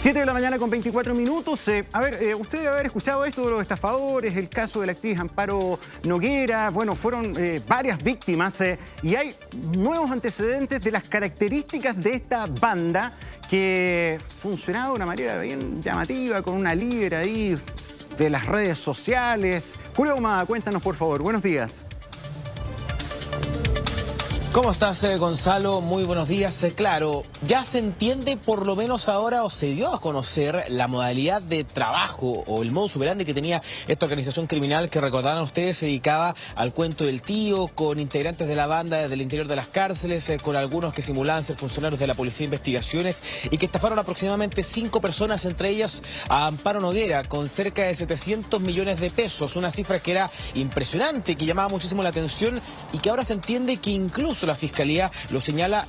7 de la mañana con 24 minutos. Usted debe haber escuchado esto de los estafadores, el caso de la actriz Amparo Noguera. Bueno, fueron varias víctimas y hay nuevos antecedentes de las características de esta banda que funcionaba de una manera bien llamativa, con una líder ahí de las redes sociales. Julio Ahumada, cuéntanos por favor. Buenos días. ¿Cómo estás, Gonzalo? Muy buenos días. Claro, ya se entiende por lo menos ahora, o se dio a conocer, la modalidad de trabajo o el modus operandi que tenía esta organización criminal que, recordarán ustedes, se dedicaba al cuento del tío, con integrantes de la banda del interior de las cárceles, con algunos que simulaban ser funcionarios de la Policía de Investigaciones y que estafaron aproximadamente 5 personas, entre ellas a Amparo Noguera, con cerca de 700 millones de pesos, una cifra que era impresionante, que llamaba muchísimo la atención y que ahora se entiende que incluso la Fiscalía lo señala,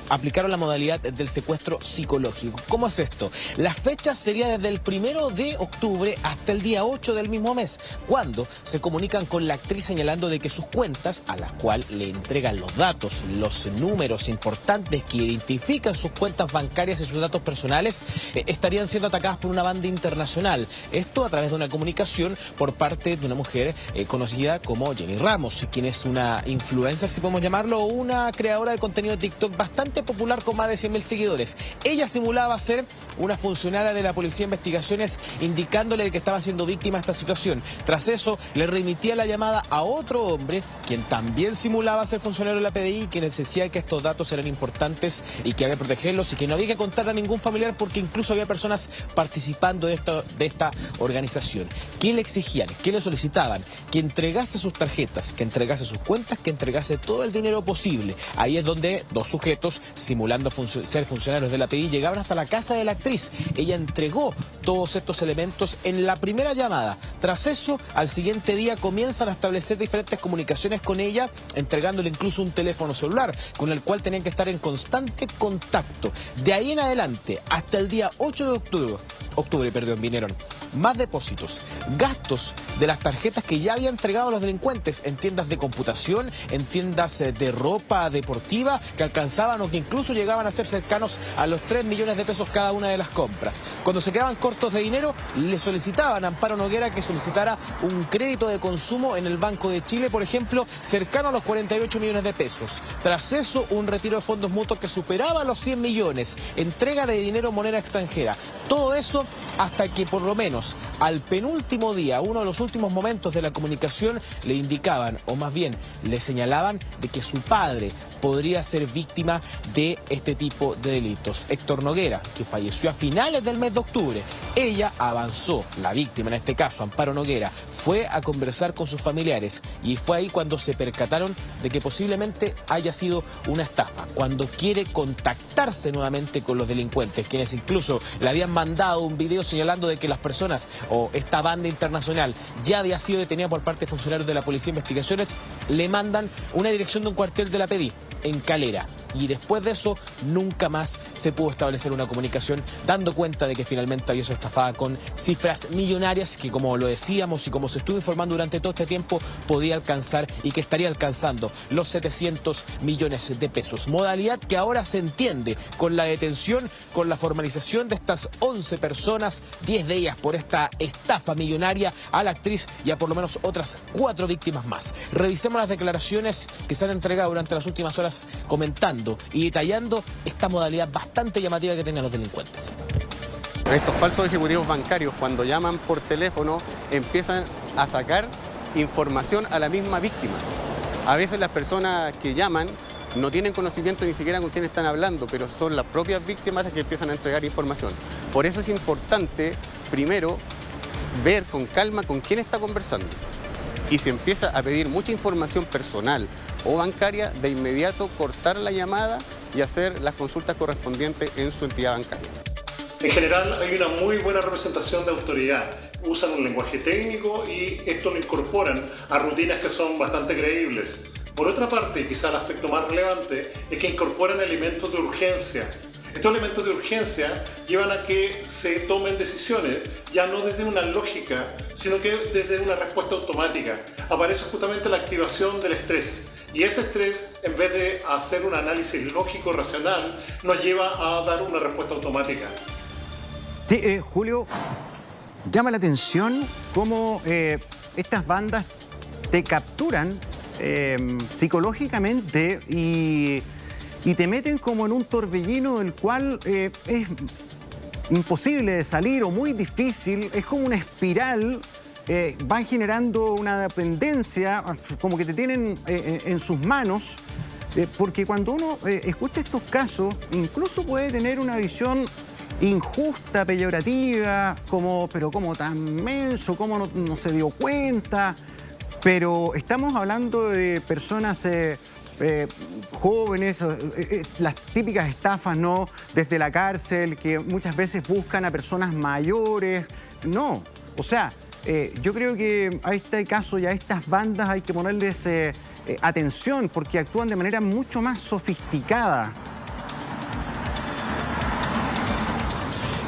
aplicaron la modalidad del secuestro psicológico. ¿Cómo es esto? La fecha sería desde el 1 de octubre hasta el día 8 del mismo mes, cuando se comunican con la actriz señalando de que sus cuentas, a las cuales le entregan los datos, los números importantes que identifican sus cuentas bancarias y sus datos personales, estarían siendo atacadas por una banda internacional. Esto a través de una comunicación por parte de una mujer conocida como Jenny Ramos, quien es una influencer, si podemos llamarlo, o una creadora de contenido de TikTok bastante popular con más de 100.000 seguidores. Ella simulaba ser una funcionaria de la Policía de Investigaciones, indicándole que estaba siendo víctima de esta situación. Tras eso, le remitía la llamada a otro hombre, quien también simulaba ser funcionario de la PDI, quien decía que estos datos eran importantes y que había que protegerlos y que no había que contarle a ningún familiar porque incluso había personas participando de esta organización. ¿Qué le exigían? ¿Qué le solicitaban? Que entregase sus tarjetas, que entregase sus cuentas, que entregase todo el dinero posible. Ahí es donde dos sujetos, simulando ser funcionarios de la PDI, llegaban hasta la casa de la actriz. Ella entregó todos estos elementos en la primera llamada. Tras eso, al siguiente día comienzan a establecer diferentes comunicaciones con ella, entregándole incluso un teléfono celular con el cual tenían que estar en constante contacto. De ahí en adelante, hasta el día 8 de octubre, vinieron más depósitos, gastos de las tarjetas que ya había entregado a los delincuentes en tiendas de computación, en tiendas de ropa deportiva, que alcanzaban o que incluso llegaban a ser cercanos a los 3 millones de pesos cada una de las compras. Cuando se quedaban cortos de dinero, le solicitaban a Amparo Noguera que solicitara un crédito de consumo en el Banco de Chile, por ejemplo, cercano a los 48 millones de pesos. Tras eso, un retiro de fondos mutuos que superaba los 100 millones, entrega de dinero en moneda extranjera. Todo eso hasta que por lo menos al penúltimo día, uno de los últimos momentos de la comunicación, le indicaban, o más bien le señalaban, de que su padre podría ser víctima de este tipo de delitos. Héctor Noguera, que falleció a finales del mes de octubre, ella avanzó, la víctima en este caso, Amparo Noguera, fue a conversar con sus familiares y fue ahí cuando se percataron de que posiblemente haya sido una estafa, cuando quiere contactarse nuevamente con los delincuentes, quienes incluso le habían mandado un video señalando de que las personas o esta banda internacional ya había sido detenida por parte de funcionarios de la Policía de Investigaciones, le mandan una dirección de un cuartel de la PDI en Calera. Y después de eso, nunca más se pudo establecer una comunicación, dando cuenta de que finalmente había sido estafada con cifras millonarias que, como lo decíamos y como se estuvo informando durante todo este tiempo, podía alcanzar y que estaría alcanzando los 700 millones de pesos. Modalidad que ahora se entiende con la detención, con la formalización de estas 11 personas, 10 de ellas por esta estafa millonaria a la actriz y a por lo menos otras 4 víctimas más. Revisemos las declaraciones que se han entregado durante las últimas horas comentando y detallando esta modalidad bastante llamativa que tienen los delincuentes. Estos falsos ejecutivos bancarios, cuando llaman por teléfono, empiezan a sacar información a la misma víctima. A veces las personas que llaman no tienen conocimiento ni siquiera con quién están hablando, pero son las propias víctimas las que empiezan a entregar información. Por eso es importante, primero, ver con calma con quién está conversando. Y si empieza a pedir mucha información personal o bancaria, de inmediato cortar la llamada y hacer las consultas correspondientes en su entidad bancaria. En general hay una muy buena representación de autoridad. Usan un lenguaje técnico y esto lo incorporan a rutinas que son bastante creíbles. Por otra parte, quizá el aspecto más relevante es que incorporan elementos de urgencia. Estos elementos de urgencia llevan a que se tomen decisiones, ya no desde una lógica, sino que desde una respuesta automática. Aparece justamente la activación del estrés. Y ese estrés, en vez de hacer un análisis lógico, racional, nos lleva a dar una respuesta automática. Sí, Julio, llama la atención cómo estas bandas te capturan psicológicamente y te meten como en un torbellino del cual es imposible de salir o muy difícil. Es como una espiral, van generando una dependencia, como que te tienen en sus manos. Porque cuando uno escucha estos casos, incluso puede tener una visión injusta, peyorativa, como, pero cómo tan menso, cómo no se dio cuenta. Pero estamos hablando de personas jóvenes, las típicas estafas, ¿no? Desde la cárcel, que muchas veces buscan a personas mayores. No, o sea, yo creo que a este caso y a estas bandas hay que ponerles atención porque actúan de manera mucho más sofisticada.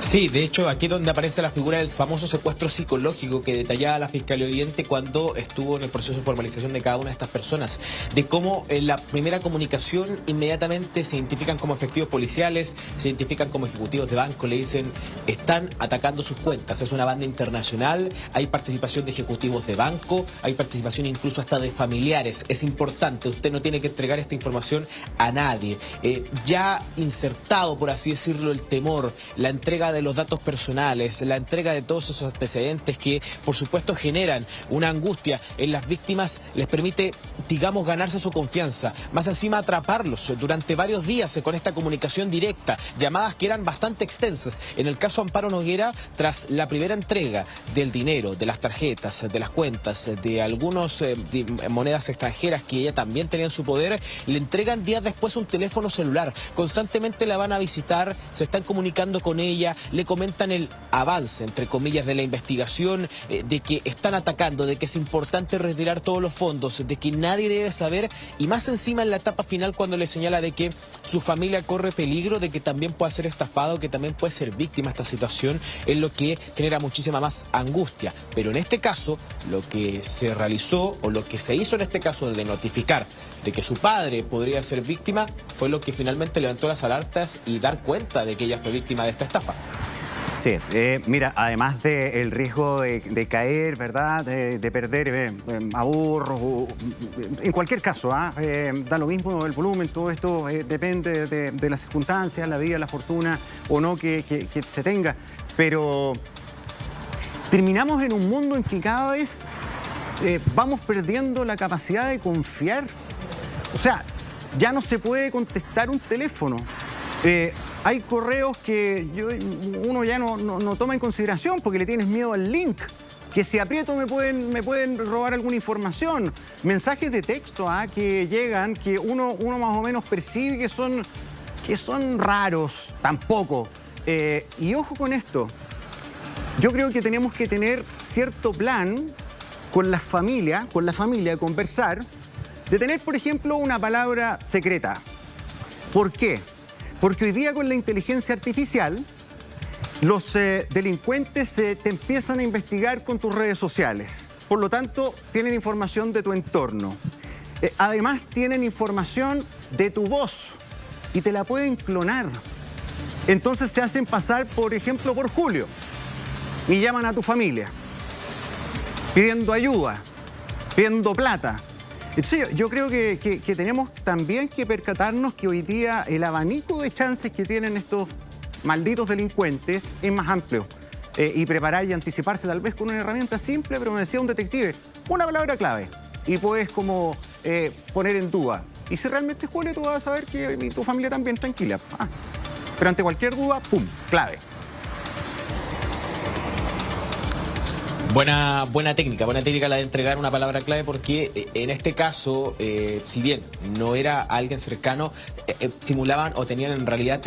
Sí, de hecho, aquí es donde aparece la figura del famoso secuestro psicológico que detallaba la Fiscalía Oriente cuando estuvo en el proceso de formalización de cada una de estas personas. De cómo en la primera comunicación inmediatamente se identifican como efectivos policiales, se identifican como ejecutivos de banco, le dicen, están atacando sus cuentas. Es una banda internacional, hay participación de ejecutivos de banco, hay participación incluso hasta de familiares. Es importante, usted no tiene que entregar esta información a nadie. Ya insertado, por así decirlo, el temor, la entrega de los datos personales, la entrega de todos esos antecedentes que por supuesto generan una angustia en las víctimas, les permite, digamos, ganarse su confianza, más encima atraparlos durante varios días con esta comunicación directa, llamadas que eran bastante extensas. En el caso Amparo Noguera, tras la primera entrega del dinero, de las tarjetas, de las cuentas, de algunas monedas extranjeras que ella también tenía en su poder, le entregan días después un teléfono celular, constantemente la van a visitar, se están comunicando con ella, le comentan el avance, entre comillas, de la investigación, de que están atacando, de que es importante retirar todos los fondos, de que nadie debe saber, y más encima en la etapa final cuando le señala de que su familia corre peligro, de que también puede ser estafado, que también puede ser víctima de esta situación, es lo que genera muchísima más angustia. Pero en este caso, lo que se realizó, o lo que se hizo en este caso de notificar de que su padre podría ser víctima, fue lo que finalmente levantó las alertas y dar cuenta de que ella fue víctima de esta estafa. Sí, mira, además del riesgo de caer, ¿verdad? De perder ahorros, en cualquier caso, da lo mismo el volumen, todo esto depende de las circunstancias, la vida, la fortuna o no que se tenga. Pero terminamos en un mundo en que cada vez vamos perdiendo la capacidad de confiar. O sea, ya no se puede contestar un teléfono. Hay correos que uno ya no toma en consideración porque le tienes miedo al link. Que si aprieto me pueden robar alguna información. Mensajes de texto que llegan, que uno más o menos percibe que son raros, tampoco. Y ojo con esto. Yo creo que tenemos que tener cierto plan con la familia, conversar, de tener, por ejemplo, una palabra secreta. ¿Por qué? Porque hoy día con la inteligencia artificial, los delincuentes te empiezan a investigar con tus redes sociales. Por lo tanto, tienen información de tu entorno. Además, tienen información de tu voz y te la pueden clonar. Entonces se hacen pasar, por ejemplo, por Julio y llaman a tu familia pidiendo ayuda, pidiendo plata. Entonces yo creo que tenemos también que percatarnos que hoy día el abanico de chances que tienen estos malditos delincuentes es más amplio. Y preparar y anticiparse tal vez con una herramienta simple, pero me decía un detective, una palabra clave. Y puedes como poner en duda. Y si realmente es Julio, tú vas a saber que tu familia también tranquila. Pero ante cualquier duda, ¡pum!, clave. Buena técnica la de entregar una palabra clave porque en este caso, si bien no era alguien cercano, simulaban o tenían en realidad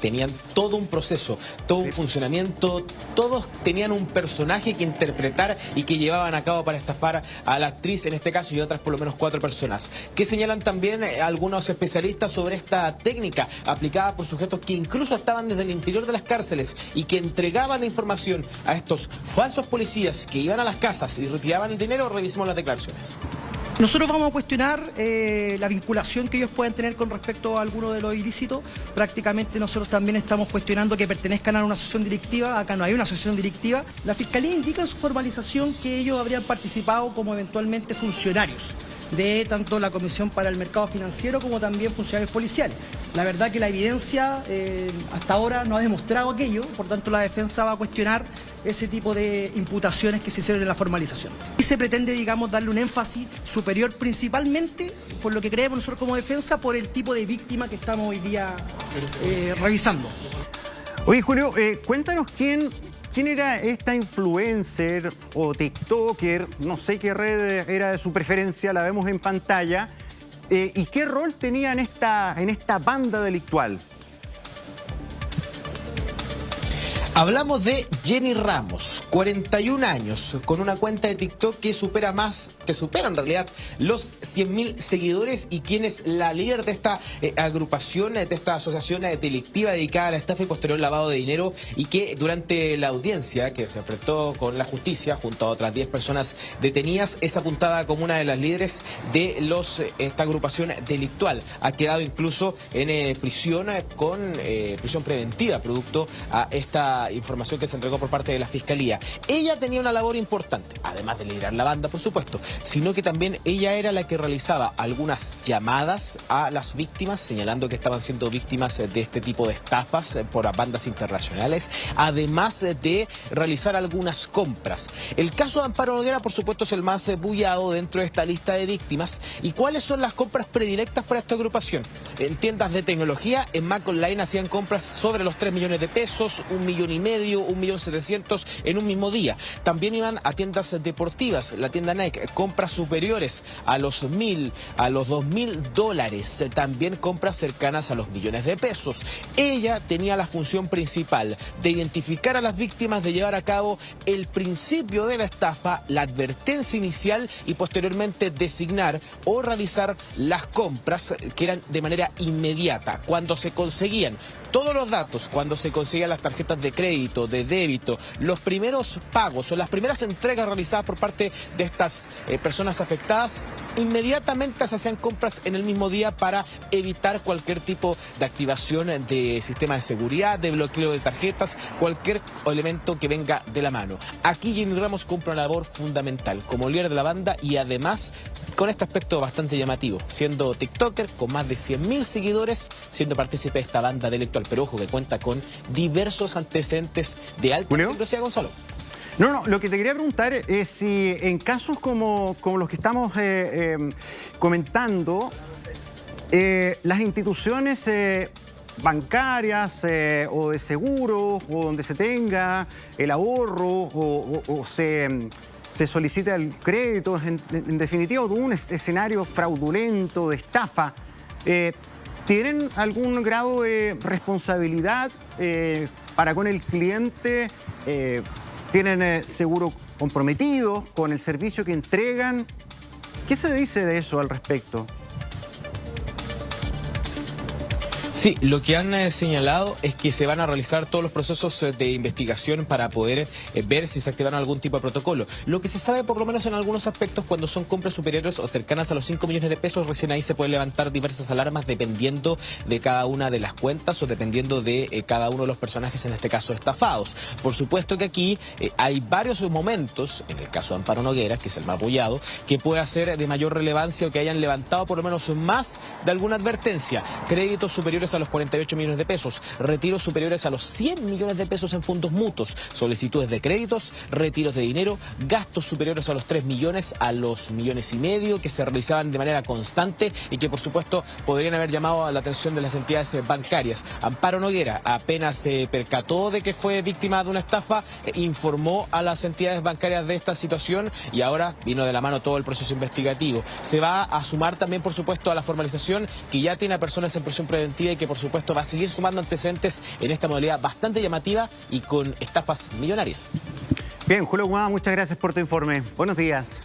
tenían todo un proceso, todo un funcionamiento, todos tenían un personaje que interpretar y que llevaban a cabo para estafar a la actriz en este caso y otras por lo menos 4 personas. Que señalan también algunos especialistas sobre esta técnica aplicada por sujetos que incluso estaban desde el interior de las cárceles y que entregaban la información a estos falsos policías que iban a las casas y retiraban el dinero. Revisemos las declaraciones. Nosotros vamos a cuestionar la vinculación que ellos puedan tener con respecto a alguno de los ilícitos. Prácticamente nosotros también estamos cuestionando que pertenezcan a una asociación directiva. Acá no hay una asociación directiva. La Fiscalía indica en su formalización que ellos habrían participado como eventualmente funcionarios de tanto la Comisión para el Mercado Financiero como también funcionarios policiales. La verdad que la evidencia hasta ahora no ha demostrado aquello, por tanto la defensa va a cuestionar ese tipo de imputaciones que se hicieron en la formalización. Y se pretende, digamos, darle un énfasis superior principalmente, por lo que creemos nosotros como defensa, por el tipo de víctima que estamos hoy día revisando. Oye, Julio, cuéntanos quién era esta influencer o tiktoker, no sé qué red era de su preferencia, la vemos en pantalla, y qué rol tenía en esta banda delictual. Hablamos de Jenny Ramos, 41 años, con una cuenta de TikTok que supera en realidad los 100.000 seguidores y quien es la líder de esta agrupación, de esta asociación delictiva dedicada a la estafa y posterior lavado de dinero, y que durante la audiencia que se enfrentó con la justicia junto a otras 10 personas detenidas es apuntada como una de las líderes de esta agrupación delictual. Ha quedado incluso en prisión con prisión preventiva producto a esta información que se entregó por parte de la Fiscalía. Ella tenía una labor importante, además de liderar la banda, por supuesto, sino que también ella era la que realizaba algunas llamadas a las víctimas, señalando que estaban siendo víctimas de este tipo de estafas por bandas internacionales, además de realizar algunas compras. El caso de Amparo Noguera, por supuesto, es el más bullado dentro de esta lista de víctimas. ¿Y cuáles son las compras predilectas para esta agrupación? En tiendas de tecnología, en Mac Online hacían compras sobre los 3 millones de pesos, 1,5 millones, 1.700.000 en un mismo día. También iban a tiendas deportivas, la tienda Nike, compras superiores a los 1.000, a los 2.000 dólares, también compras cercanas a los millones de pesos. Ella tenía la función principal de identificar a las víctimas, de llevar a cabo el principio de la estafa, la advertencia inicial y posteriormente designar o realizar las compras que eran de manera inmediata. Cuando se conseguían todos los datos, cuando se conseguían las tarjetas de crédito, de débito, los primeros pagos o las primeras entregas realizadas por parte de estas personas afectadas, inmediatamente se hacían compras en el mismo día para evitar cualquier tipo de activación de sistema de seguridad, de bloqueo de tarjetas, cualquier elemento que venga de la mano. Aquí Jenny Ramos cumple una labor fundamental como líder de la banda y además con este aspecto bastante llamativo, siendo TikToker con más de 100.000 seguidores, siendo partícipe de esta banda delictual, pero ojo que cuenta con diversos antecedentes de alta peligrosidad, Gonzalo. No, lo que te quería preguntar es si en casos como los que estamos comentando, las instituciones bancarias o de seguros o donde se tenga el ahorro o se solicita el crédito, en definitiva, de un escenario fraudulento, de estafa, ¿tienen algún grado de responsabilidad para con el cliente? ¿Tienen seguro comprometido con el servicio que entregan? ¿Qué se dice de eso al respecto? Sí, lo que han señalado es que se van a realizar todos los procesos de investigación para poder ver si se activaron algún tipo de protocolo. Lo que se sabe, por lo menos en algunos aspectos, cuando son compras superiores o cercanas a los 5 millones de pesos, recién ahí se pueden levantar diversas alarmas dependiendo de cada una de las cuentas o dependiendo de cada uno de los personajes, en este caso estafados. Por supuesto que aquí hay varios momentos, en el caso de Amparo Noguera, que es el más apoyado, que puede ser de mayor relevancia o que hayan levantado por lo menos más de alguna advertencia. Créditos superiores a los 48 millones de pesos, retiros superiores a los 100 millones de pesos en fondos mutuos, solicitudes de créditos, retiros de dinero, gastos superiores a los 3 millones, a los 1,5 millones que se realizaban de manera constante y que por supuesto podrían haber llamado a la atención de las entidades bancarias. Amparo Noguera apenas se percató de que fue víctima de una estafa, informó a las entidades bancarias de esta situación y ahora vino de la mano todo el proceso investigativo. Se va a sumar también, por supuesto, a la formalización que ya tiene a personas en prisión preventiva y que por supuesto va a seguir sumando antecedentes en esta modalidad bastante llamativa y con estafas millonarias. Bien, Julio Ahumada, muchas gracias por tu informe. Buenos días.